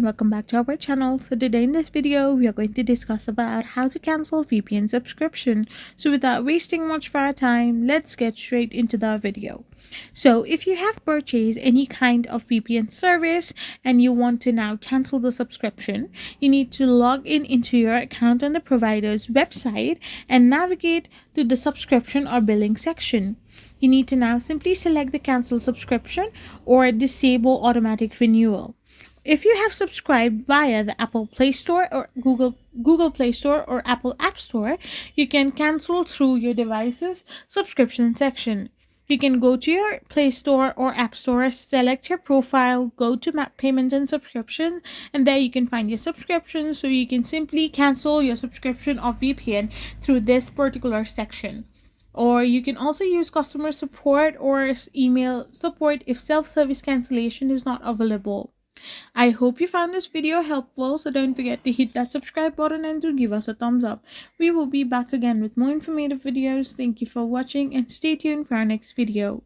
and welcome back to our channel. So today in this video we are going to discuss about how to cancel VPN subscription. So without wasting much of our time, let's get straight into the video. So if you have purchased any kind of VPN service and you want to now cancel the subscription, you need to log in into your account on the provider's website and navigate to the subscription or billing section. You need to now simply select the cancel subscription or disable automatic renewal. If you have subscribed via the Apple Play Store or Google Play Store or Apple App Store, you can cancel through your device's subscription section. You can go to your Play Store or App Store, select your profile, go to Map Payments and Subscriptions, and there you can find your subscription. So you can simply cancel your subscription of VPN through this particular section. Or you can also use customer support or email support if self-service cancellation is not available. I hope you found this video helpful, so don't forget to hit that subscribe button and to give us a thumbs up. We will be back again with more informative videos. Thank you for watching and stay tuned for our next video.